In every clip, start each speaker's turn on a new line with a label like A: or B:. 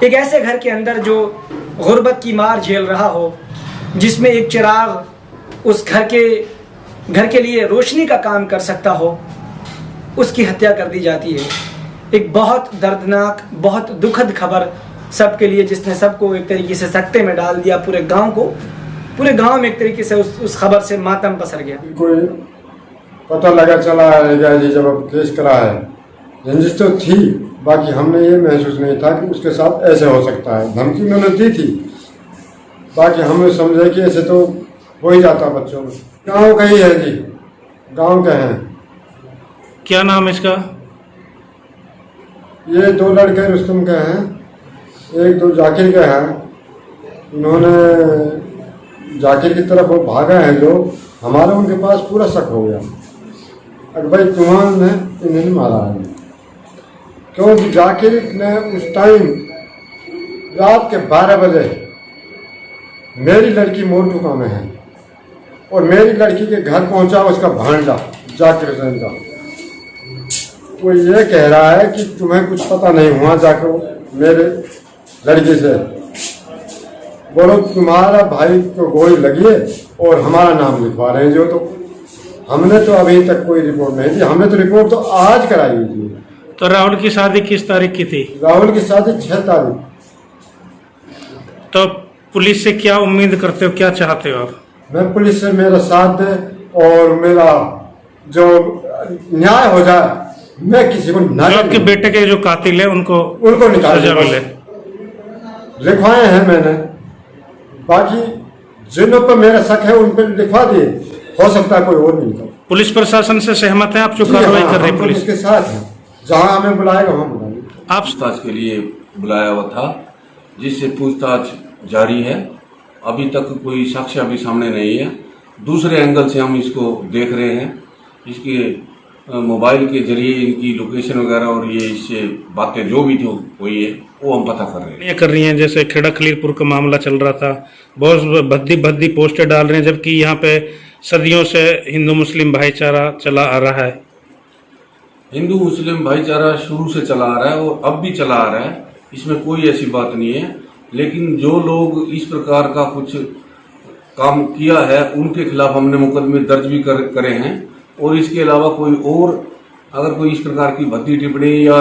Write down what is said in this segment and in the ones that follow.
A: एक ऐसे घर के अंदर जो गुर्बत की मार झेल रहा हो, जिसमें एक चिराग उस घर के लिए रोशनी का काम कर सकता हो, उसकी हत्या कर दी जाती है। एक बहुत दर्दनाक, बहुत दुखद खबर सबके लिए, जिसने सबको एक तरीके से सकते में डाल दिया। पूरे गांव में एक तरीके से उस खबर से मातम पसर गया।
B: कोई पता लगा चला है जी, जब अब केस करा है, रंजिश तो थी, बाकी हमने ये महसूस नहीं था कि उसके साथ ऐसे हो सकता है। धमकी उन्होंने दी थी, बाकी हमने समझा कि ऐसे तो हो ही जाता बच्चों में। गाँव का ही है जी, गाँव के हैं।
C: क्या नाम इसका?
B: ये दो लड़के रुस्तम के हैं, एक दो जाकिर के हैं। इन्होंने जाकिर की तरफ वो भागा है, जो हमारा उनके पास पूरा शक हो गया अगर भाई तुम्हारे ने इन्हें मारा है, क्योंकि जाकिर ने उस टाइम रात के 12 बजे मेरी लड़की मोटुका में है और मेरी लड़की के घर पहुंचा उसका भांजा जाकिर हुसैन का। वो ये कह रहा है कि तुम्हें कुछ पता नहीं हुआ, जाकर मेरे लड़की से बोलो तुम्हारा भाई को गोली लगी है और हमारा नाम लिखवा रहे हैं। जो तो हमने तो अभी तक कोई रिपोर्ट नहीं दी, हमने तो रिपोर्ट तो आज कराई हुई थी।
C: तो राहुल की शादी किस तारीख की थी?
B: राहुल की शादी 6 तारीख।
C: तो पुलिस से क्या उम्मीद करते हो, क्या चाहते हो आप?
B: मैं पुलिस से मेरा साथ दे और मेरा जो न्याय हो जाए, मैं किसी को ना।
C: आपके बेटे के जो कातिल है उनको
B: निकाल
C: सजा मिले।
B: लिखवाए हैं मैंने, बाकी जिन पर मेरा शक है उन पर लिखवा दिए, हो सकता है कोई और नहीं निकले।
C: पुलिस प्रशासन से सहमत है आप जो कार्रवाई कर रही है? पुलिस
B: के साथ है, जहां हमें बुलाएगा वहां बुलाएंगे।
C: आप
D: पूछताछ के लिए बुलाया हुआ था, जिससे पूछताछ जारी है। अभी तक कोई साक्ष्य अभी सामने नहीं है। दूसरे एंगल से हम इसको देख रहे हैं, इसके मोबाइल के जरिए इनकी लोकेशन वगैरह और ये इससे बातें जो भी जो हुई है वो हम पता कर रहे हैं।
C: ये कर रही हैं, जैसे खेड़ा खलीलपुर का मामला चल रहा था, बहुत भद्दी पोस्टर डाल रहे हैं, जबकि यहाँ पे सदियों से हिंदू मुस्लिम भाईचारा चला आ रहा है।
D: हिंदू मुस्लिम भाईचारा शुरू से चला आ रहा है और अब भी चला आ रहा है, इसमें कोई ऐसी बात नहीं है। लेकिन जो लोग इस प्रकार का कुछ काम किया है उनके खिलाफ हमने मुकदमे दर्ज भी करे हैं। और इसके अलावा कोई और अगर कोई इस प्रकार की भद्दी टिप्पणी या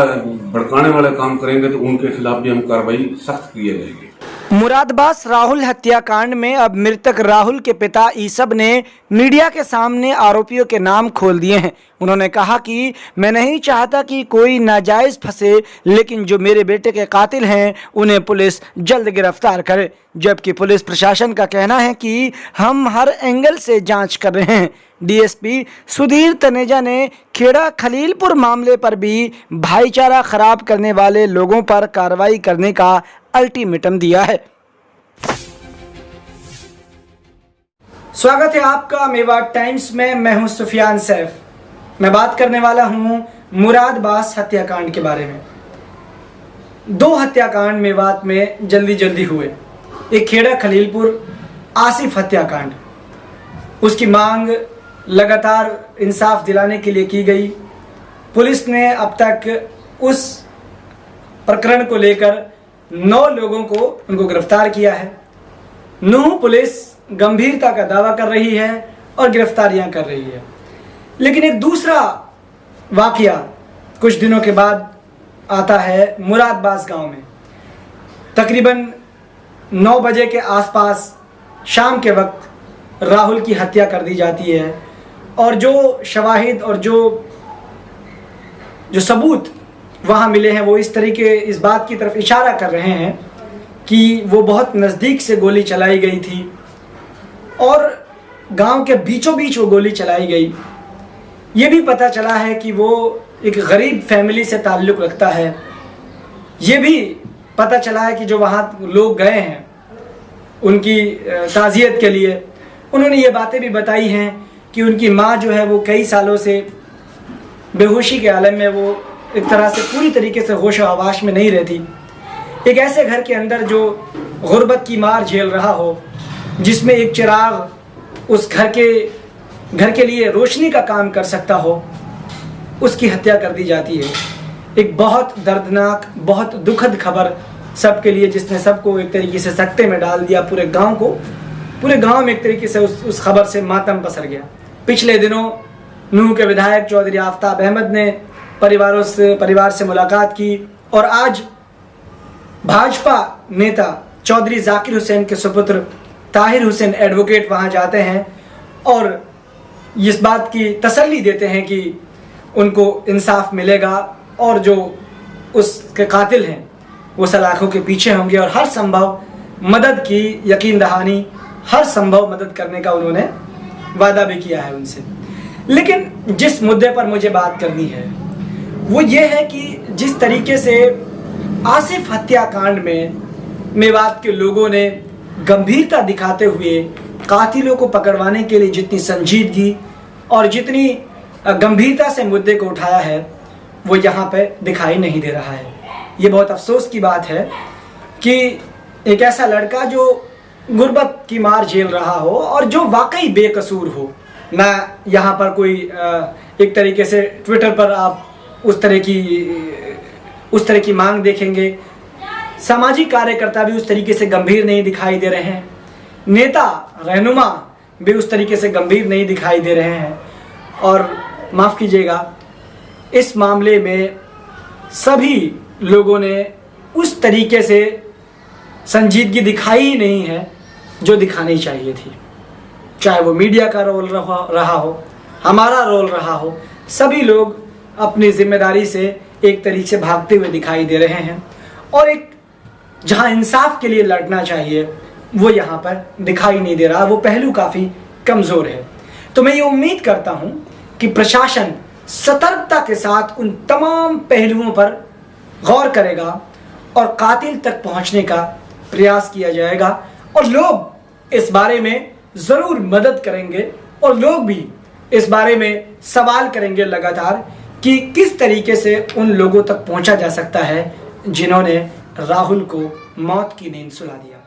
D: भड़काने वाले काम करेंगे तो उनके खिलाफ भी हम कार्रवाई सख्त की जाएगी।
A: मुरादाबाद राहुल हत्याकांड में अब मृतक राहुल के पिता ईसब ने मीडिया के सामने आरोपियों के नाम खोल दिए हैं। उन्होंने कहा कि मैं नहीं चाहता कि कोई नाजायज़ फंसे, लेकिन जो मेरे बेटे के कातिल हैं उन्हें पुलिस जल्द गिरफ्तार करे। जबकि पुलिस प्रशासन का कहना है कि हम हर एंगल से जांच कर रहे हैं। डीएसपी सुधीर तनेजा ने खेड़ा खलीलपुर मामले पर भी भाईचारा खराब करने वाले लोगों पर कार्रवाई करने का अल्टीमेटम दिया है। स्वागत है आपका मेवात टाइम्स में। मैं हूं सुफियान सैफ। मैं बात करने वाला हूं मुरादाबाद हत्याकांड के बारे में। 2 हत्याकांड मेवात में जल्दी हुए। एक खेड़ा खलीलपुर आसिफ हत्याकांड, उसकी मांग लगातार इंसाफ दिलाने के लिए की गई। पुलिस ने अब तक उस प्रकरण को लेकर 9 लोगों को उनको गिरफ्तार किया है। नूह पुलिस गंभीरता का दावा कर रही है और गिरफ्तारियां कर रही है। लेकिन एक दूसरा वाकया कुछ दिनों के बाद आता है मुरादाबाद गांव में। तकरीबन 9 बजे के आसपास शाम के वक्त राहुल की हत्या कर दी जाती है और जो शवाहिद और जो सबूत वहाँ मिले हैं वो इस बात की तरफ इशारा कर रहे हैं कि वो बहुत नज़दीक से गोली चलाई गई थी और गांव के बीचों बीच वो गोली चलाई गई। ये भी पता चला है कि वो एक गरीब फैमिली से ताल्लुक़ रखता है। ये भी पता चला है कि जो वहाँ लोग गए हैं उनकी ताज़ियत के लिए, उन्होंने ये बातें भी बताई हैं कि उनकी माँ जो है वो कई सालों से बेहोशी के आलम में, वो एक तरह से पूरी तरीके से होश और हवाश में नहीं रहती। एक ऐसे घर के अंदर जो गुर्बत की मार झेल रहा हो, जिसमें एक चिराग उस घर के लिए रोशनी का काम कर सकता हो, उसकी हत्या कर दी जाती है। एक बहुत दर्दनाक, बहुत दुखद खबर सबके लिए, जिसने सबको एक तरीके से सकते में डाल दिया, पूरे गांव को, पूरे गांव में एक तरीके से उस खबर से मातम पसर गया। पिछले दिनों नूह के विधायक चौधरी आफ्ताब अहमद ने परिवार से मुलाकात की और आज भाजपा नेता चौधरी जाकिर हुसैन के सुपुत्र ताहिर हुसैन एडवोकेट वहां जाते हैं और इस बात की तसल्ली देते हैं कि उनको इंसाफ मिलेगा और जो उसके कातिल हैं वो सलाखों के पीछे होंगे और हर संभव मदद की यकीन दहानी, हर संभव मदद करने का उन्होंने वादा भी किया है उनसे। लेकिन जिस मुद्दे पर मुझे बात करनी है वो ये है कि जिस तरीके से आसिफ हत्याकांड में मेवात के लोगों ने गंभीरता दिखाते हुए कातिलों को पकड़वाने के लिए जितनी संजीदगी और जितनी गंभीरता से मुद्दे को उठाया है वो यहाँ पे दिखाई नहीं दे रहा है। ये बहुत अफसोस की बात है कि एक ऐसा लड़का जो गुर्बत की मार झेल रहा हो और जो वाकई बेकसूर हो, ना यहाँ पर कोई एक तरीके से ट्विटर पर आप उस तरह की मांग देखेंगे, सामाजिक कार्यकर्ता भी उस तरीके से गंभीर नहीं दिखाई दे रहे हैं, नेता रहनुमा भी उस तरीके से गंभीर नहीं दिखाई दे रहे हैं। और माफ़ कीजिएगा, इस मामले में सभी लोगों ने उस तरीके से संजीदगी दिखाई ही नहीं है जो दिखानी चाहिए थी। चाहे वो मीडिया का रोल रहा हो, हमारा रोल रहा हो, सभी लोग अपनी जिम्मेदारी से एक तरीके से भागते हुए दिखाई दे रहे हैं और एक जहां इंसाफ के लिए लड़ना चाहिए वो यहाँ पर दिखाई नहीं दे रहा, वो पहलू काफ़ी कमज़ोर है। तो मैं ये उम्मीद करता हूँ कि प्रशासन सतर्कता के साथ उन तमाम पहलुओं पर गौर करेगा और कातिल तक पहुँचने का प्रयास किया जाएगा और लोग इस बारे में ज़रूर मदद करेंगे और लोग भी इस बारे में सवाल करेंगे लगातार कि किस तरीके से उन लोगों तक पहुंचा जा सकता है जिन्होंने राहुल को मौत की नींद सुला दिया।